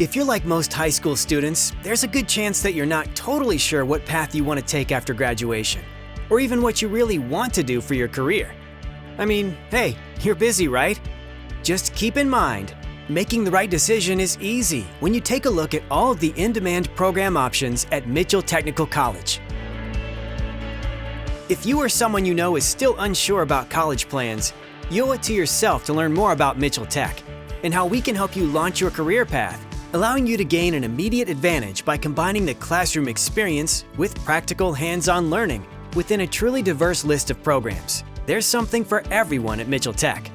If you're like most high school students, there's a good chance that you're not totally sure what path you want to take after graduation, or even what you really want to do for your career. I mean, hey, you're busy, right? Just keep in mind, making the right decision is easy when you take a look at all of the in-demand program options at Mitchell Technical College. If you or someone you know is still unsure about college plans, you owe it to yourself to learn more about Mitchell Tech and how we can help you launch your career path, allowing you to gain an immediate advantage by combining the classroom experience with practical hands-on learning within a truly diverse list of programs. There's something for everyone at Mitchell Tech.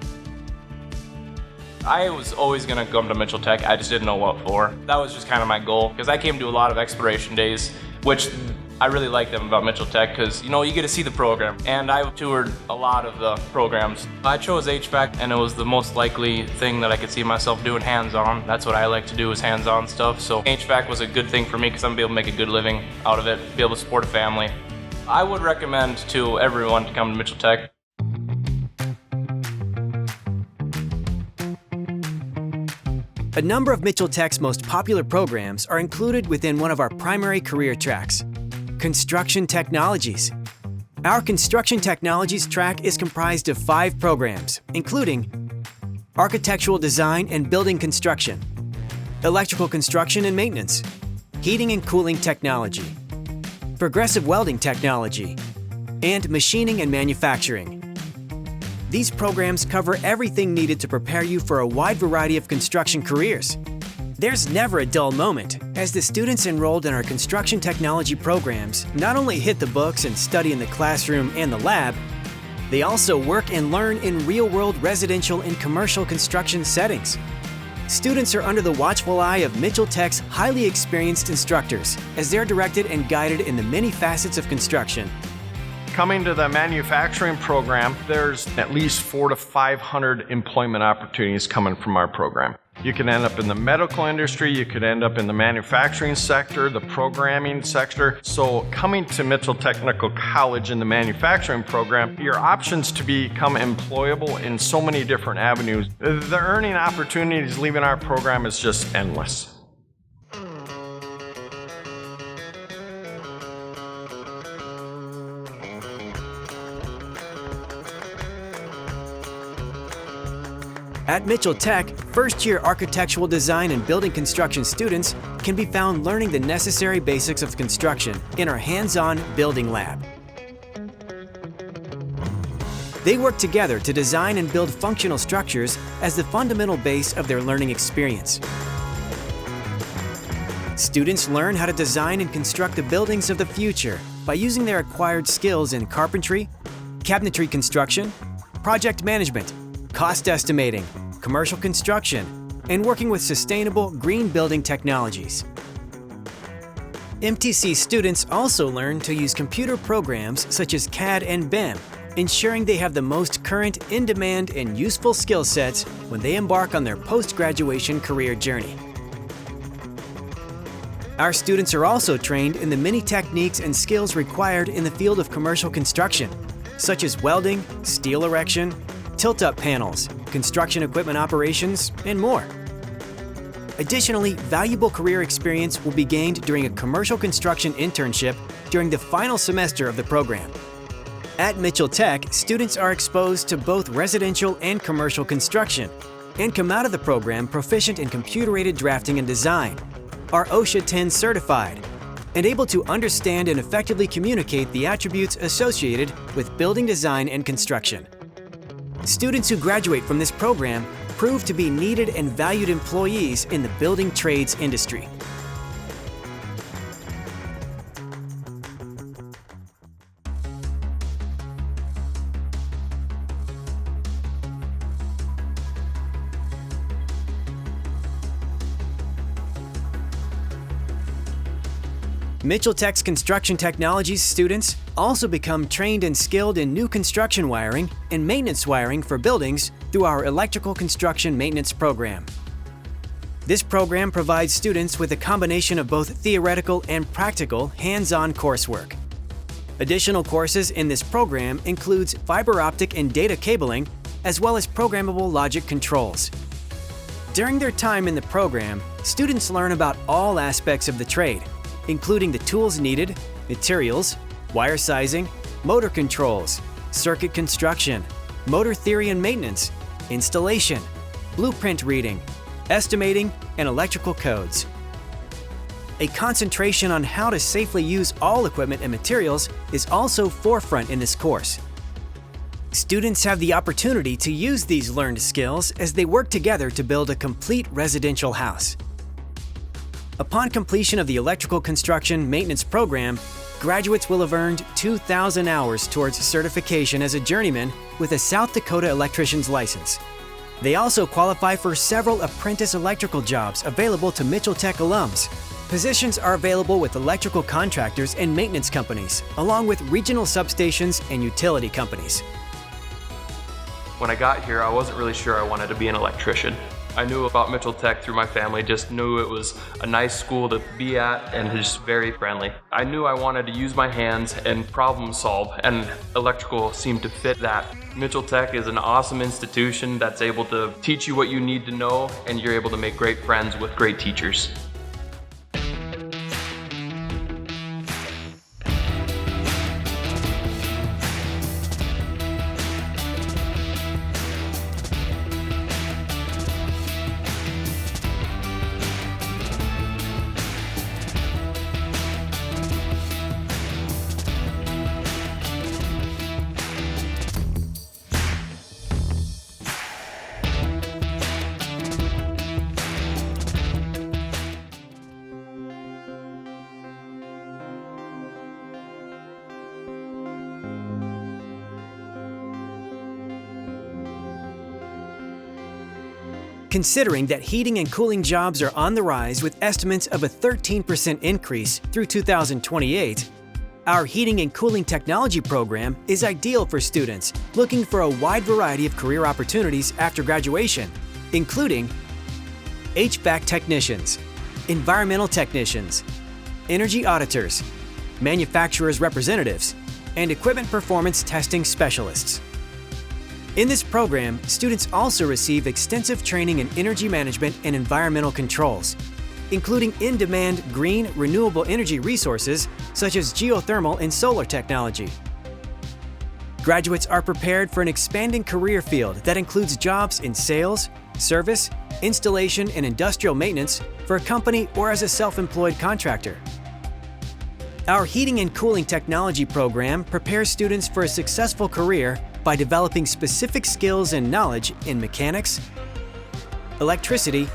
I was always going to come to Mitchell Tech, I just didn't know what for. That was just kind of my goal, because I came to a lot of exploration days, which I really like them about Mitchell Tech, because you get to see the program, and I toured a lot of the programs. I chose HVAC, and it was the most likely thing that I could see myself doing hands-on. That's what I like to do, is hands-on stuff, so HVAC was a good thing for me because I'm going to be able to make a good living out of it, be able to support a family. I would recommend to everyone to come to Mitchell Tech. A number of Mitchell Tech's most popular programs are included within one of our primary career tracks, Construction Technologies. Our Construction Technologies track is comprised of 5 programs, including Architectural Design and Building Construction, Electrical Construction and Maintenance, Heating and Cooling Technology, Progressive Welding Technology, and Machining and Manufacturing. These programs cover everything needed to prepare you for a wide variety of construction careers. There's never a dull moment, as the students enrolled in our construction technology programs not only hit the books and study in the classroom and the lab, they also work and learn in real-world residential and commercial construction settings. Students are under the watchful eye of Mitchell Tech's highly experienced instructors as they're directed and guided in the many facets of construction. Coming to the manufacturing program, there's at least 400 to 500 employment opportunities coming from our program. You can end up in the medical industry, you could end up in the manufacturing sector, the programming sector. So coming to Mitchell Technical College in the manufacturing program, your options to become employable in so many different avenues. The earning opportunities leaving our program is just endless. At Mitchell Tech, first-year architectural design and building construction students can be found learning the necessary basics of construction in our hands-on building lab. They work together to design and build functional structures as the fundamental base of their learning experience. Students learn how to design and construct the buildings of the future by using their acquired skills in carpentry, cabinetry construction, project management, cost estimating, commercial construction, and working with sustainable green building technologies. MTC students also learn to use computer programs such as CAD and BIM, ensuring they have the most current, in-demand, and useful skill sets when they embark on their post-graduation career journey. Our students are also trained in the many techniques and skills required in the field of commercial construction, such as welding, steel erection, tilt-up panels, construction equipment operations, and more. Additionally, valuable career experience will be gained during a commercial construction internship during the final semester of the program. At Mitchell Tech, students are exposed to both residential and commercial construction and come out of the program proficient in computer-aided drafting and design, are OSHA 10 certified, and able to understand and effectively communicate the attributes associated with building design and construction. Students who graduate from this program prove to be needed and valued employees in the building trades industry. Mitchell Tech's Construction Technologies students also become trained and skilled in new construction wiring and maintenance wiring for buildings through our Electrical Construction Maintenance program. This program provides students with a combination of both theoretical and practical hands-on coursework. Additional courses in this program includes fiber optic and data cabling, as well as programmable logic controls. During their time in the program, students learn about all aspects of the trade, including the tools needed, materials, wire sizing, motor controls, circuit construction, motor theory and maintenance, installation, blueprint reading, estimating, and electrical codes. A concentration on how to safely use all equipment and materials is also forefront in this course. Students have the opportunity to use these learned skills as they work together to build a complete residential house. Upon completion of the electrical construction maintenance program, graduates will have earned 2,000 hours towards certification as a journeyman with a South Dakota electrician's license. They also qualify for several apprentice electrical jobs available to Mitchell Tech alums. Positions are available with electrical contractors and maintenance companies, along with regional substations and utility companies. When I got here, I wasn't really sure I wanted to be an electrician. I knew about Mitchell Tech through my family, just knew it was a nice school to be at and just very friendly. I knew I wanted to use my hands and problem solve, and electrical seemed to fit that. Mitchell Tech is an awesome institution that's able to teach you what you need to know, and you're able to make great friends with great teachers. Considering that heating and cooling jobs are on the rise with estimates of a 13% increase through 2028, our Heating and Cooling Technology program is ideal for students looking for a wide variety of career opportunities after graduation, including HVAC technicians, environmental technicians, energy auditors, manufacturers' representatives, and equipment performance testing specialists. In this program, students also receive extensive training in energy management and environmental controls, including in-demand green, renewable energy resources such as geothermal and solar technology. Graduates are prepared for an expanding career field that includes jobs in sales, service, installation, and industrial maintenance for a company or as a self-employed contractor. Our Heating and Cooling Technology program prepares students for a successful career by developing specific skills and knowledge in mechanics, electricity,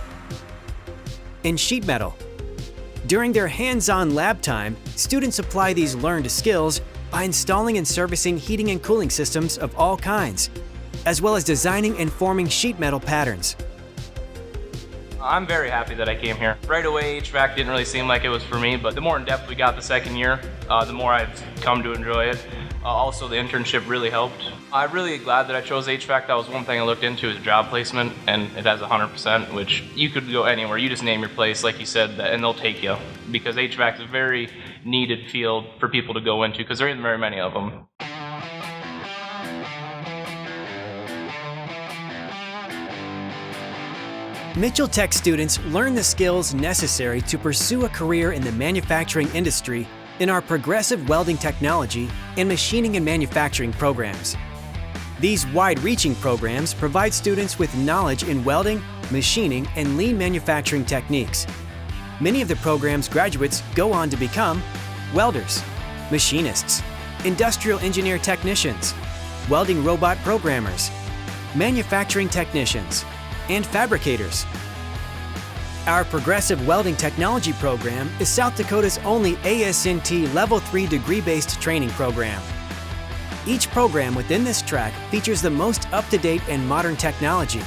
and sheet metal. During their hands-on lab time, students apply these learned skills by installing and servicing heating and cooling systems of all kinds, as well as designing and forming sheet metal patterns. I'm very happy that I came here. Right away, HVAC didn't really seem like it was for me, but the more in depth we got the second year, the more I've come to enjoy it. Also, the internship really helped. I'm really glad that I chose HVAC. That was one thing I looked into is job placement, and it has 100%, which you could go anywhere. You just name your place, like you said, and they'll take you. Because HVAC is a very needed field for people to go into, because there isn't very many of them. Mitchell Tech students learn the skills necessary to pursue a career in the manufacturing industry in our progressive welding technology and machining and manufacturing programs. These wide-reaching programs provide students with knowledge in welding, machining, and lean manufacturing techniques. Many of the program's graduates go on to become welders, machinists, industrial engineer technicians, welding robot programmers, manufacturing technicians, and fabricators. Our Progressive Welding Technology program is South Dakota's only ASNT Level 3 degree-based training program. Each program within this track features the most up-to-date and modern technology,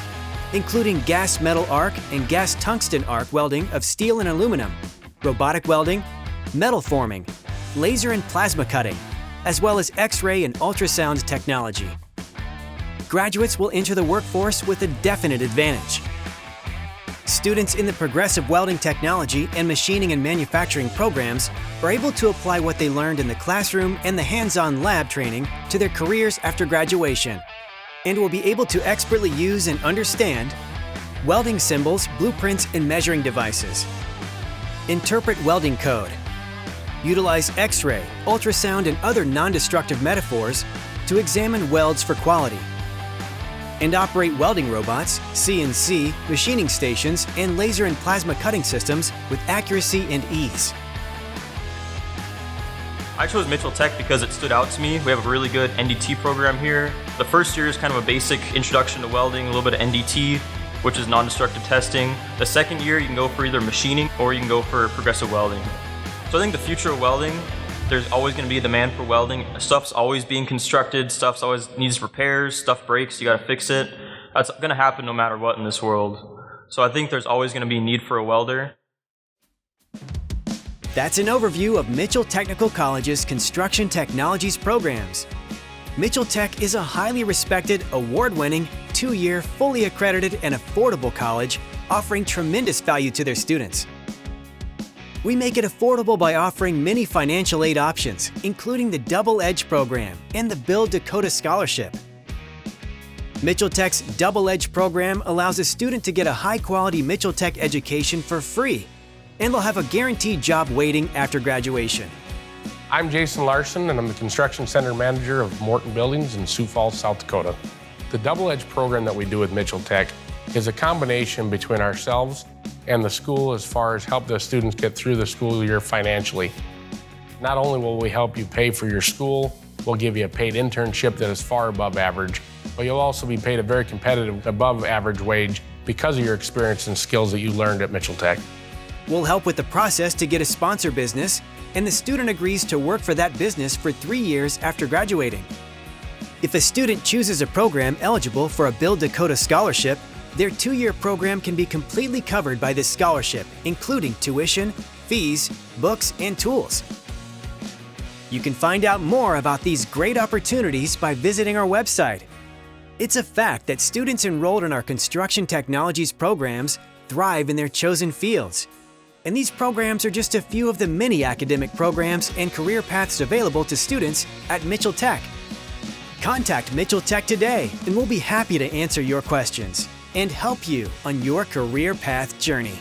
including gas metal arc and gas tungsten arc welding of steel and aluminum, robotic welding, metal forming, laser and plasma cutting, as well as X-ray and ultrasound technology. Graduates will enter the workforce with a definite advantage. Students in the progressive welding technology and machining and manufacturing programs are able to apply what they learned in the classroom and the hands-on lab training to their careers after graduation, and will be able to expertly use and understand welding symbols, blueprints, and measuring devices, interpret welding code, utilize X-ray, ultrasound, and other non-destructive metaphors to examine welds for quality, and operate welding robots, CNC, machining stations, and laser and plasma cutting systems with accuracy and ease. I chose Mitchell Tech because it stood out to me. We have a really good NDT program here. The first year is kind of a basic introduction to welding, a little bit of NDT, which is non-destructive testing. The second year you can go for either machining or you can go for progressive welding. So I think the future of welding, there's always going to be a demand for welding. Stuff's always being constructed, stuff's always needs repairs, stuff breaks, you got to fix it. That's going to happen no matter what in this world. So I think there's always going to be a need for a welder. That's an overview of Mitchell Technical College's Construction Technologies programs. Mitchell Tech is a highly respected, award-winning, 2-year, fully accredited, and affordable college offering tremendous value to their students. We make it affordable by offering many financial aid options, including the Double Edge program and the Build Dakota Scholarship. Mitchell Tech's Double Edge program allows a student to get a high-quality Mitchell Tech education for free, and they'll have a guaranteed job waiting after graduation. I'm Jason Larson, and I'm the Construction Center Manager of Morton Buildings in Sioux Falls, South Dakota. The Double Edge program that we do with Mitchell Tech is a combination between ourselves and the school as far as help the students get through the school year financially. Not only will we help you pay for your school, we'll give you a paid internship that is far above average, but you'll also be paid a very competitive above average wage because of your experience and skills that you learned at Mitchell Tech. We'll help with the process to get a sponsor business, and the student agrees to work for that business for 3 years after graduating. If a student chooses a program eligible for a Build Dakota Scholarship, their 2-year program can be completely covered by this scholarship, including tuition, fees, books, and tools. You can find out more about these great opportunities by visiting our website. It's a fact that students enrolled in our construction technologies programs thrive in their chosen fields. And these programs are just a few of the many academic programs and career paths available to students at Mitchell Tech. Contact Mitchell Tech today, and we'll be happy to answer your questions and help you on your career path journey.